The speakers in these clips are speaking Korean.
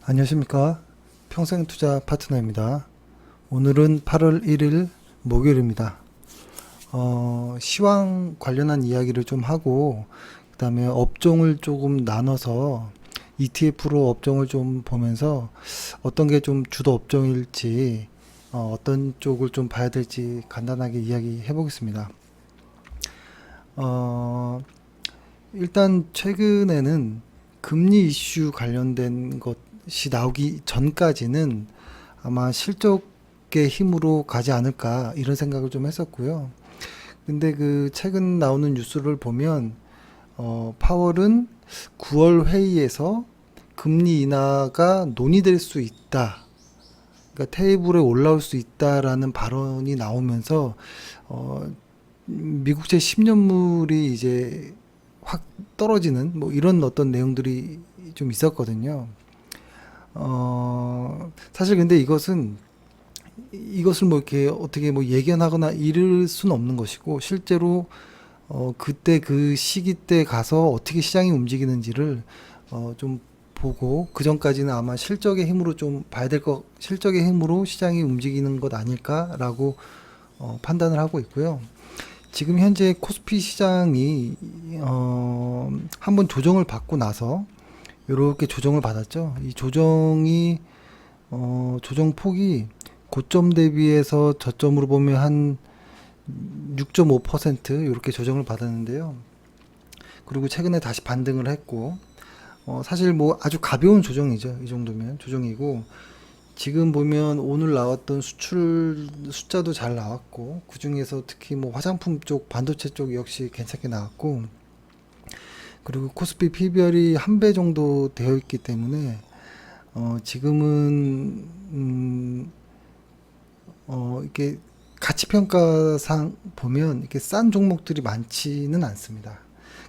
안녕하십니까. 평생투자 파트너입니다. 오늘은 8월 1일 목요일입니다. 시황 관련한 이야기를 좀 하고, 그 다음에 업종을 조금 나눠서 ETF로 업종을 좀 보면서 어떤 게 좀 주도 업종일지, 어떤 쪽을 좀 봐야 될지 간단하게 이야기해 보겠습니다. 어, 일단 최근에는 금리 이슈 관련된 것이 나오기 전까지는 아마 실적의 힘으로 가지 않을까 이런 생각을 좀 했었고요. 근데 그 최근 나오는 뉴스를 보면 파월은 9월 회의에서 금리 인하가 논의될 수 있다. 그러니까 테이블에 올라올 수 있다라는 발언이 나오면서 어, 미국제 10년물이 이제 확 떨어지는 뭐 이런 어떤 내용들이 좀 있었거든요. 사실 근데 이것을 뭐 이렇게 어떻게 뭐 예견하거나 이를 수는 없는 것이고, 실제로 그때 그 시기 때 가서 어떻게 시장이 움직이는지를 좀 보고, 그 전까지는 아마 실적의 힘으로 좀 봐야 될 것, 실적의 힘으로 시장이 움직이는 것 아닐까라고 판단을 하고 있고요. 지금 현재 코스피 시장이 한번 조정을 받고 나서 이렇게 조정을 받았죠. 이 조정이 조정 폭이 고점 대비해서 저점으로 보면 한 6.5% 이렇게 조정을 받았는데요. 그리고 최근에 다시 반등을 했고, 사실 뭐 아주 가벼운 조정이죠. 이 정도면 조정이고, 지금 보면 오늘 나왔던 수출 숫자도 잘 나왔고, 그 중에서 특히 뭐 화장품 쪽, 반도체 쪽 역시 괜찮게 나왔고, 그리고 코스피 P별이 한 배 정도 되어 있기 때문에 지금은 이렇게 가치 평가상 보면 이렇게 싼 종목들이 많지는 않습니다.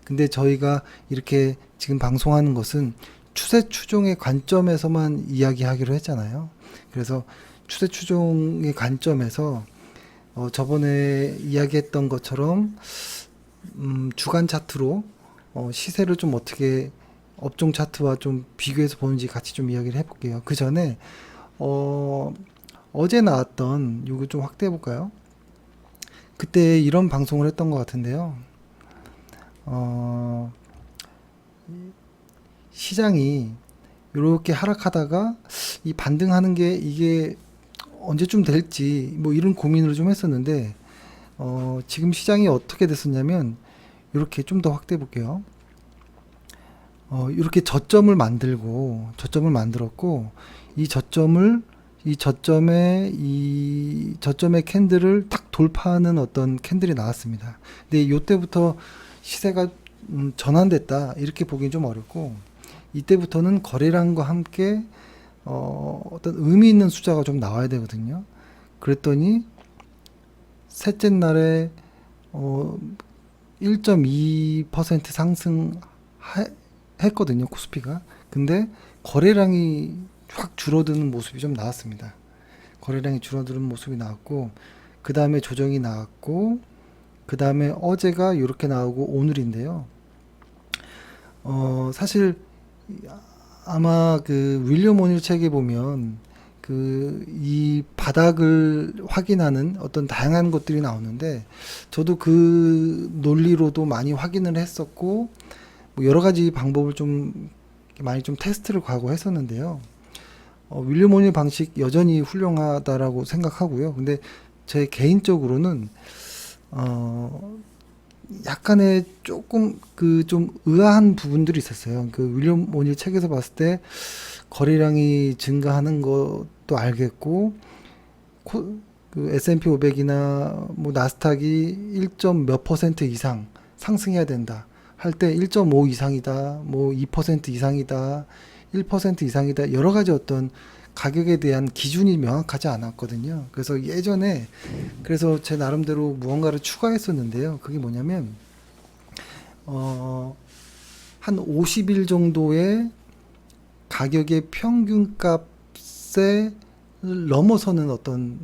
근데 저희가 이렇게 지금 방송하는 것은 추세 추종의 관점에서만 이야기하기로 했잖아요. 그래서 추세 추종의 관점에서 저번에 이야기했던 것처럼 주간 차트로 시세를 좀 어떻게 업종 차트와 좀 비교해서 보는지 같이 좀 이야기를 해볼게요. 그 전에 어, 어제 나왔던 요거 좀 확대해 볼까요? 그때 이런 방송을 했던 것 같은데요. 어, 시장이 이렇게 하락하다가 이 반등하는 게 이게 언제쯤 될지 뭐 이런 고민을 좀 했었는데, 지금 시장이 어떻게 됐었냐면, 이렇게 좀 더 확대해 볼게요. 이렇게 저점을 만들었고, 이 저점을, 이 저점의 캔들을 딱 돌파하는 어떤 캔들이 나왔습니다. 근데 이때부터 시세가 전환됐다 이렇게 보기는 좀 어렵고, 이때부터는 거래량과 함께 어떤 의미 있는 숫자가 좀 나와야 되거든요. 그랬더니 셋째 날에 어, 1.2% 상승했거든요, 코스피가. 근데 거래량이 확 줄어드는 모습이 좀 나왔습니다. 거래량이 줄어드는 모습이 나왔고, 그 다음에 조정이 나왔고, 그 다음에 어제가 이렇게 나오고 오늘인데요. 사실 아마 그 윌리엄 오닐 책에 보면 그 이 바닥을 확인하는 어떤 다양한 것들이 나오는데, 저도 그 논리로도 많이 확인을 했었고, 뭐 여러 가지 방법을 좀 많이 좀 테스트를 과거 했었는데요. 윌리엄 오닐 방식 여전히 훌륭하다라고 생각하고요. 근데 제 개인적으로는 어, 약간의 조금 그 좀 의아한 부분들이 있었어요. 그 윌리엄 오닐 책에서 봤을 때 거래량이 증가하는 것도 알겠고, 그 S&P 500이나 뭐 나스닥이 1점 몇 퍼센트 이상 상승해야 된다 할 때 1.5 이상이다, 뭐 2% 이상이다, 1% 이상이다, 여러 가지 어떤 가격에 대한 기준이 명확하지 않았거든요. 그래서 예전에 그래서 제 나름대로 무언가를 추가했었는데요. 그게 뭐냐면 어, 한 50일 정도의 가격의 평균값에 넘어서는 어떤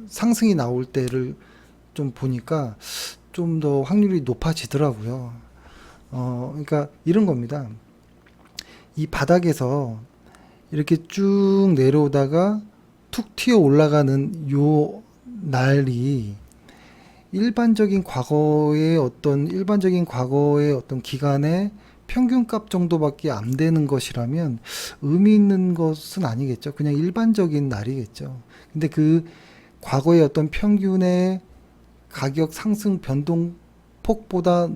상승이 나올 때를 좀 보니까 좀 더 확률이 높아지더라고요. 그러니까 이런 겁니다. 이 바닥에서 이렇게 쭉 내려오다가 툭 튀어 올라가는 요 날이 일반적인 과거의 어떤 기간의 평균값 정도밖에 안 되는 것이라면 의미 있는 것은 아니겠죠. 그냥 일반적인 날이겠죠. 근데 그 과거의 어떤 평균의 가격 상승 변동폭보다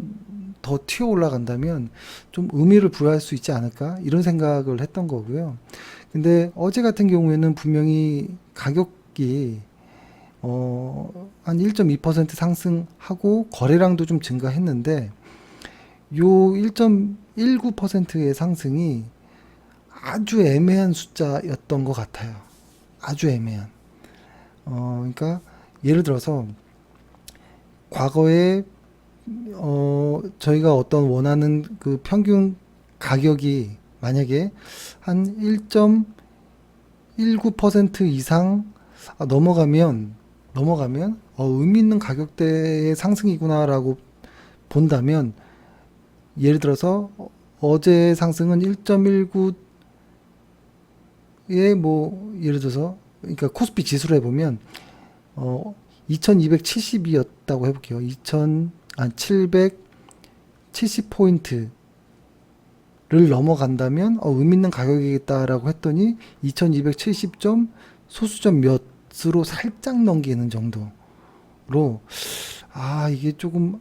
더 튀어 올라간다면 좀 의미를 부여할 수 있지 않을까? 이런 생각을 했던 거고요. 근데 어제 같은 경우에는 분명히 가격이 한 1.2% 상승하고 거래량도 좀 증가했는데 요 1.19%의 상승이 아주 애매한 숫자였던 것 같아요. 아주 애매한. 그러니까 예를 들어서 과거에 저희가 어떤 원하는 그 평균 가격이 만약에 한 1.19% 이상 넘어가면 의미 있는 가격대의 상승이구나라고 본다면 예를 들어서 어제 상승은 1.19에 뭐 예를 들어서 그러니까 코스피 지수로 해보면 2270이었다고 해볼게요. 2770포인트를 넘어간다면 의미 있는 가격이겠다라고 했더니 2270점 소수점 몇으로 살짝 넘기는 정도로 이게 조금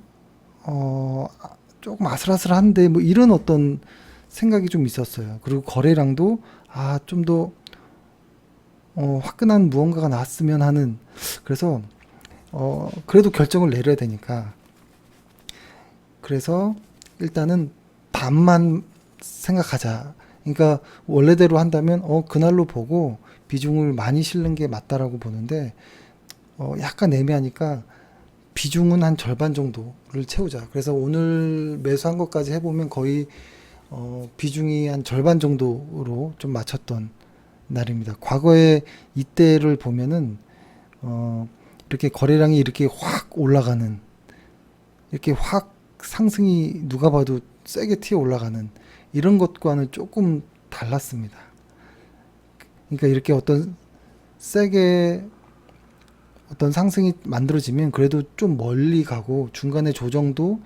아슬아슬한데 뭐 이런 어떤 생각이 좀 있었어요. 그리고 거래량도 좀 더 화끈한 무언가가 나왔으면 하는 그래서 그래도 결정을 내려야 되니까 그래서 일단은 반만 생각하자. 그러니까 원래대로 한다면 그날로 보고 비중을 많이 실는 게 맞다라고 보는데 약간 애매하니까 비중은 한 절반 정도를 채우자. 그래서 오늘 매수한 것까지 해보면 거의 비중이 한 절반 정도로 좀 맞췄던 날입니다. 과거에 이때를 보면은 이렇게 거래량이 이렇게 확 올라가는 이렇게 확 상승이 누가 봐도 세게 튀어 올라가는 이런 것과는 조금 달랐습니다. 그러니까 이렇게 세게 어떤 상승이 만들어지면 그래도 좀 멀리 가고 중간에 조정도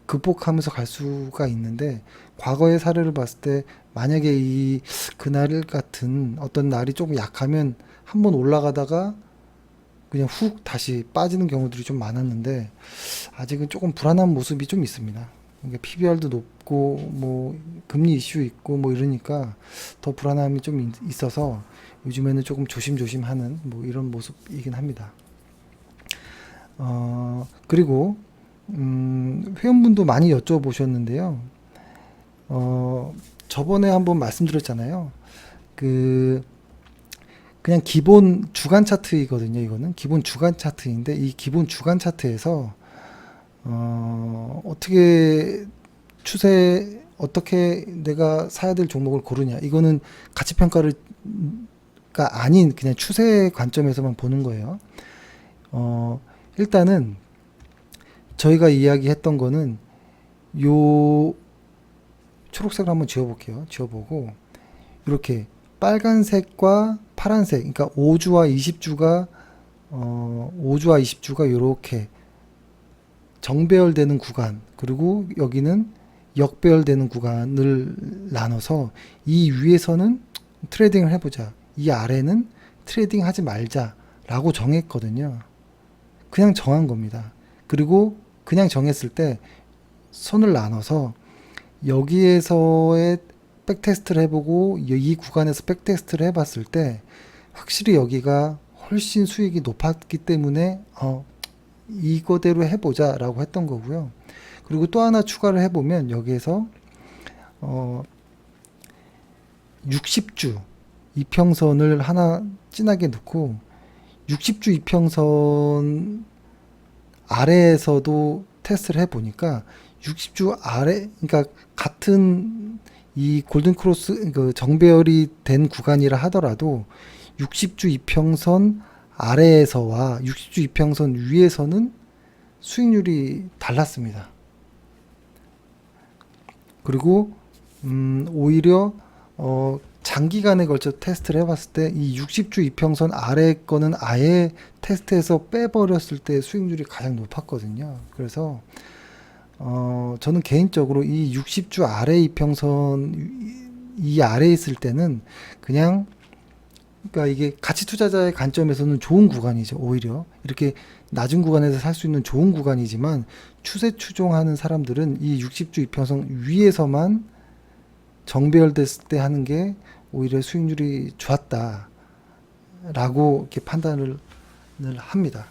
극복하면서 갈 수가 있는데 과거의 사례를 봤을 때 만약에 그날 같은 어떤 날이 조금 약하면 한번 올라가다가 그냥 훅 다시 빠지는 경우들이 좀 많았는데 아직은 조금 불안한 모습이 좀 있습니다. 그러니까 PBR도 높고 뭐 금리 이슈 있고 뭐 이러니까 더 불안함이 좀 있어서 요즘에는 조금 조심조심하는 뭐 이런 모습이긴 합니다. 그리고 회원분도 많이 여쭤보셨는데요. 저번에 한번 말씀드렸잖아요. 그냥 기본 주간 차트이거든요. 이거는 기본 주간 차트인데 이 기본 주간 차트에서 어떻게 내가 사야 될 종목을 고르냐. 이거는 가치 평가가 아닌 그냥 추세 관점에서만 보는 거예요. 일단은 저희가 이야기했던 거는 요 초록색을 한번 지워볼게요. 지워보고 이렇게 빨간색과 파란색, 그러니까 5주와 20주가 5주와 20주가 이렇게 정배열되는 구간, 그리고 여기는 역배열되는 구간을 나눠서 이 위에서는 트레이딩을 해보자, 이 아래는 트레이딩 하지 말자라고 정했거든요. 그냥 정한 겁니다. 그리고 그냥 정했을 때 선을 나눠서 여기에서의 백테스트를 해보고 이 구간에서 백테스트를 해봤을 때 확실히 여기가 훨씬 수익이 높았기 때문에 이거대로 해보자 라고 했던 거고요. 그리고 또 하나 추가를 해보면 여기에서 60주 이평선을 하나 진하게 놓고 60주 이평선 아래에서도 테스트를 해보니까 60주 아래, 그러니까 같은 이 골든크로스 그 정배열이 된 구간이라 하더라도 60주 이평선 아래에서와 60주 이평선 위에서는 수익률이 달랐습니다. 그리고 오히려 장기간에 걸쳐 테스트를 해봤을 때 이 60주 이평선 아래 거는 아예 테스트에서 빼버렸을 때 수익률이 가장 높았거든요. 그래서 저는 개인적으로 이 60주 아래 이평선 이 아래에 있을 때는 그냥 그러니까 이게 가치 투자자의 관점에서는 좋은 구간이죠. 오히려 이렇게 낮은 구간에서 살 수 있는 좋은 구간이지만 추세 추종하는 사람들은 이 60주 이평선 위에서만 정배열됐을 때 하는 게 오히려 수익률이 좋았다라고 이렇게 판단을 합니다.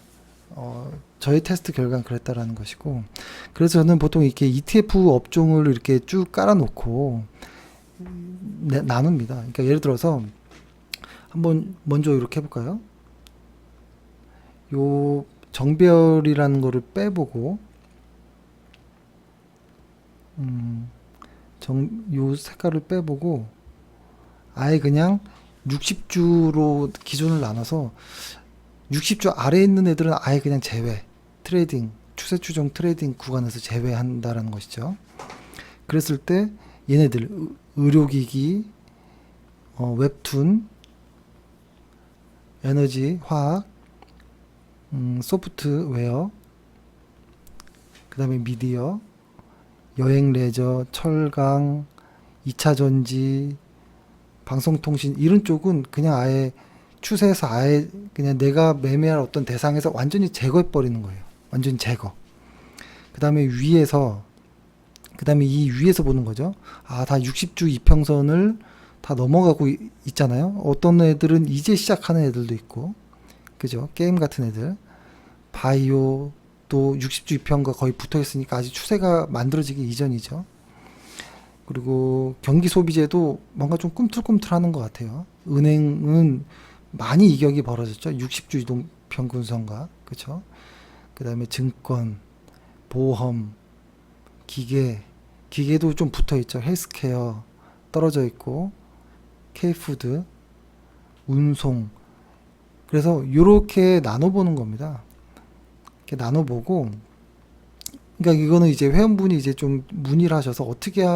저의 테스트 결과는 그랬다라는 것이고, 그래서 저는 보통 이렇게 ETF 업종을 이렇게 쭉 깔아놓고 나눕니다. 그러니까 예를 들어서 한번 먼저 이렇게 해볼까요? 요 정배열이라는 거를 빼보고, 요 색깔을 빼보고, 아예 그냥 60주로 기준을 나눠서 60주 아래에 있는 애들은 아예 그냥 제외, 트레이딩, 추세 추종 트레이딩 구간에서 제외한다라는 것이죠. 그랬을 때 얘네들 의료기기, 웹툰, 에너지, 화학, 소프트웨어, 그 다음에 미디어, 여행 레저, 철강, 2차 전지, 방송통신 이런 쪽은 그냥 아예 추세에서 아예 그냥 내가 매매할 어떤 대상에서 완전히 제거해 버리는 거예요. 완전히 제거. 그 다음에 이 위에서 보는 거죠. 아, 다 60주 이평선을 다 넘어가고 있잖아요. 어떤 애들은 이제 시작하는 애들도 있고, 그죠? 게임 같은 애들, 바이오 또 60주 이평과 거의 붙어 있으니까 아직 추세가 만들어지기 이전이죠. 그리고 경기 소비재도 뭔가 좀 꿈틀꿈틀하는 것 같아요. 은행은 많이 이격이 벌어졌죠. 60주 이동 평균선과, 그렇죠? 그 다음에 증권, 보험, 기계도 좀 붙어 있죠. 헬스케어 떨어져 있고, K푸드, 운송. 그래서 이렇게 나눠보는 겁니다. 이렇게 나눠보고, 그러니까 이거는 이제 회원분이 이제 좀 문의를 하셔서 어떻게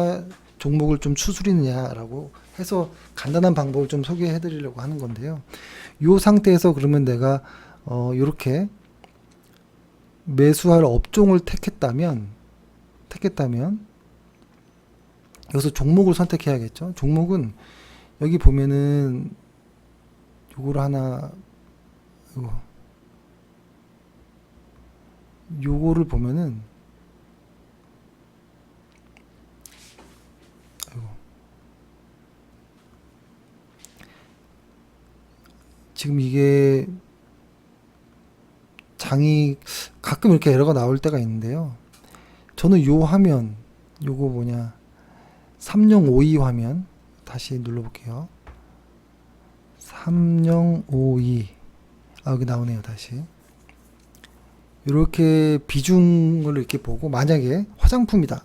종목을 좀 추스리느냐라고 해서 간단한 방법을 좀 소개해 드리려고 하는 건데요. 이 상태에서 그러면 내가 이렇게 매수할 업종을 택했다면 여기서 종목을 선택해야겠죠. 종목은 여기 보면은 요거를 하나 요거를 보면은 지금 이게 장이 가끔 이렇게 에러가 나올 때가 있는데요. 저는 요 화면, 요거 뭐냐, 3052 화면 다시 눌러볼게요. 3052. 여기 나오네요, 다시. 이렇게 비중을 이렇게 보고, 만약에 화장품이다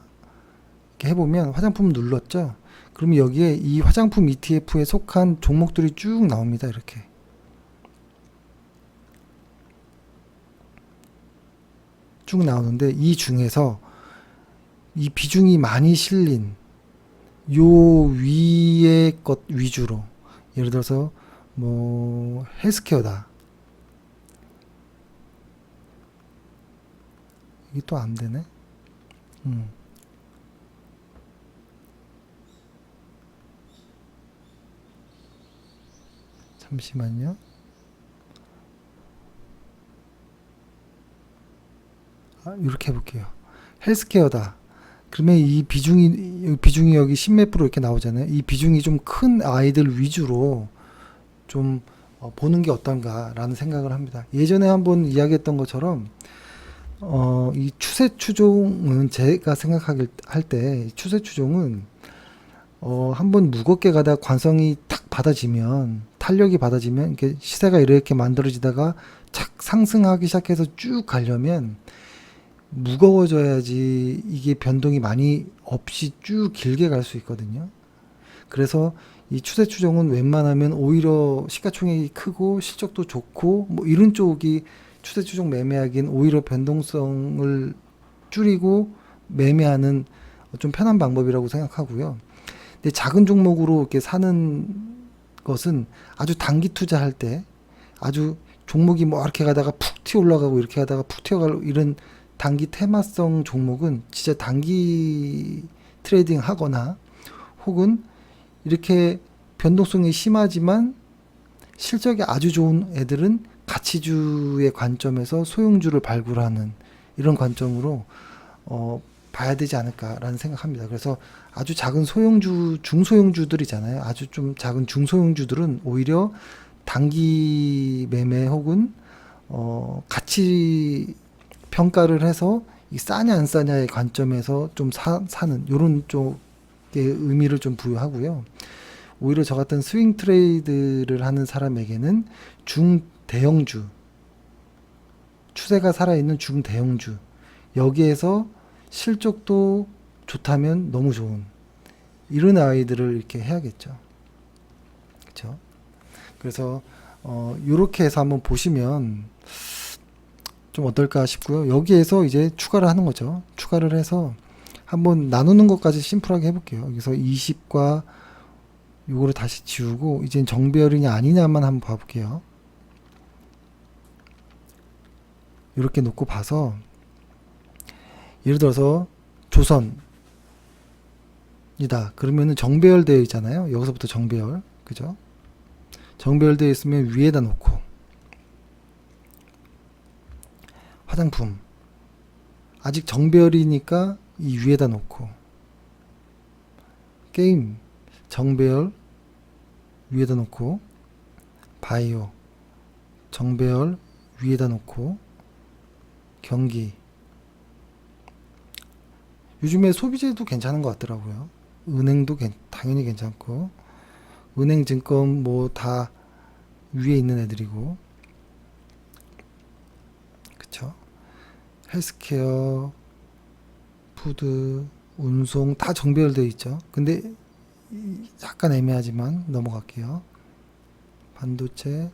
이렇게 해보면, 화장품 눌렀죠. 그러면 여기에 이 화장품 ETF에 속한 종목들이 쭉 나옵니다. 이렇게 쭉 나오는데, 이 중에서 이 비중이 많이 실린 요 위의 것 위주로, 예를 들어서 뭐 헬스케어다, 이게 또 안 되네. 잠시만요. 이렇게 해볼게요. 헬스케어다. 그러면 이 비중이 여기 10몇 프로 이렇게 나오잖아요. 이 비중이 좀 큰 아이들 위주로 좀 보는 게 어떤가라는 생각을 합니다. 예전에 한번 이야기했던 것처럼 이 추세 추종은 제가 생각할 때 추세 추종은 한번 무겁게 가다 관성이 탁 받아지면, 탄력이 받아지면, 이렇게 시세가 이렇게 만들어지다가 착 상승하기 시작해서 쭉 가려면 무거워져야지 이게 변동이 많이 없이 쭉 길게 갈 수 있거든요. 그래서 이 추세 추종은 웬만하면 오히려 시가총액이 크고 실적도 좋고 뭐 이런 쪽이 추세 추종 매매하기엔 오히려 변동성을 줄이고 매매하는 좀 편한 방법이라고 생각하고요. 근데 작은 종목으로 이렇게 사는 것은 아주 단기 투자할 때 아주 종목이 뭐 이렇게 가다가 푹 튀어 올라가고 이렇게 가다가 푹 튀어가고 이런 단기 테마성 종목은 진짜 단기 트레이딩 하거나 혹은 이렇게 변동성이 심하지만 실적이 아주 좋은 애들은 가치주의 관점에서 소형주를 발굴하는 이런 관점으로 봐야 되지 않을까라는 생각합니다. 그래서 아주 작은 소형주, 중소형주들이잖아요. 아주 좀 작은 중소형주들은 오히려 단기 매매 혹은 가치 평가를 해서 이 싸냐 안 싸냐의 관점에서 좀 사는 이런 쪽의 의미를 좀 부여하고요. 오히려 저 같은 스윙 트레이드를 하는 사람에게는 중대형주, 추세가 살아있는 중대형주, 여기에서 실적도 좋다면 너무 좋은 이런 아이들을 이렇게 해야겠죠. 그렇죠? 그래서 요렇게 해서 한번 보시면 좀 어떨까 싶고요. 여기에서 이제 추가를 하는 거죠. 추가를 해서 한번 나누는 것까지 심플하게 해볼게요. 여기서 20과 요거를 다시 지우고 이제 정배열이냐 아니냐만 한번 봐볼게요. 이렇게 놓고 봐서 예를 들어서 조선이다. 그러면은 정배열 되어 있잖아요. 여기서부터 정배열, 그죠? 정배열 되어 있으면 위에다 놓고 화장품 아직 정배열이니까 이 위에다 놓고 게임 정배열 위에다 놓고 바이오 정배열 위에다 놓고 경기 요즘에 소비재도 괜찮은 것 같더라고요. 은행도 당연히 괜찮고 은행 증권 뭐 다 위에 있는 애들이고 그쵸. 헬스케어 푸드 운송 다 정배열되어 있죠. 근데 약간 애매하지만 넘어갈게요. 반도체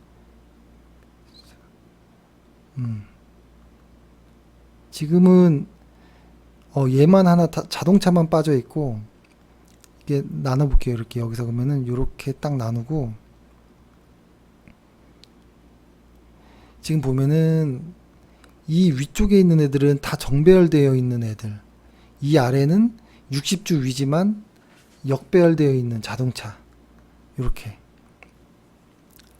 지금은 얘만 하나 자동차만 빠져 있고 이게 나눠볼게요. 이렇게 여기서 그러면은 이렇게 딱 나누고 지금 보면은 이 위쪽에 있는 애들은 다 정배열되어 있는 애들 이 아래는 60주 위지만 역배열되어 있는 자동차 이렇게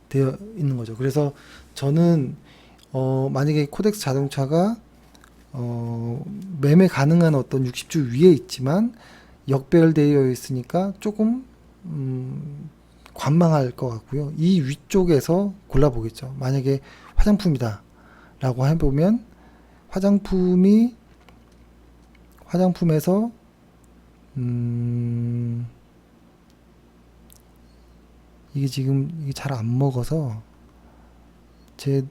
되어 있는 거죠. 그래서 저는 만약에 코덱스 자동차가 매매 가능한 어떤 60주 위에 있지만 역배열되어 있으니까 조금 관망할 것 같고요. 이 위쪽에서 골라보겠죠. 만약에 화장품이다 라고 해보면 화장품에서 이게 지금 이게 잘 안 먹어서 제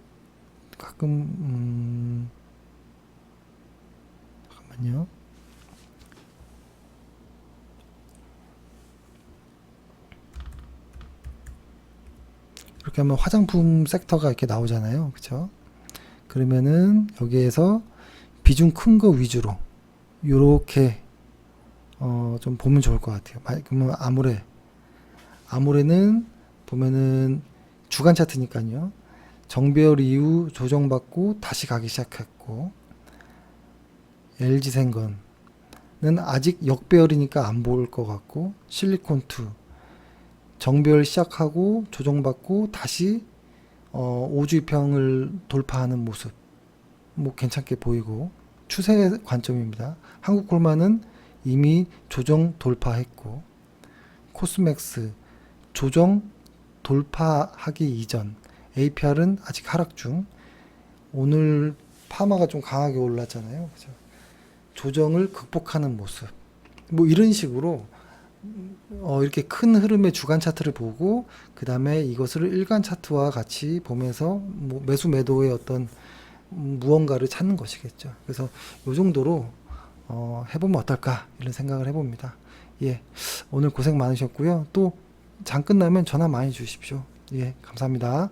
가끔 잠깐만요. 이렇게 하면 화장품 섹터가 이렇게 나오잖아요. 그쵸? 그러면은 여기에서 비중 큰 거 위주로 요렇게 좀 보면 좋을 것 같아요. 그러면 아모레는 보면은 주간 차트니까요. 정배열 이후 조정받고 다시 가기 시작했고 LG생건은 아직 역배열이니까 안 보일 것 같고 실리콘2 정배열 시작하고 조정받고 다시 5주평을 돌파하는 모습 뭐 괜찮게 보이고 추세 관점입니다. 한국콜마는 이미 조정 돌파했고 코스맥스 조정 돌파하기 이전 APR은 아직 하락 중 오늘 파마가 좀 강하게 올랐잖아요. 그죠? 조정을 극복하는 모습 뭐 이런 식으로 이렇게 큰 흐름의 주간 차트를 보고 그 다음에 이것을 일간 차트와 같이 보면서 뭐 매수 매도의 어떤 무언가를 찾는 것이겠죠. 그래서 이 정도로 해보면 어떨까 이런 생각을 해봅니다. 예, 오늘 고생 많으셨고요. 또 장 끝나면 전화 많이 주십시오. 예, 감사합니다.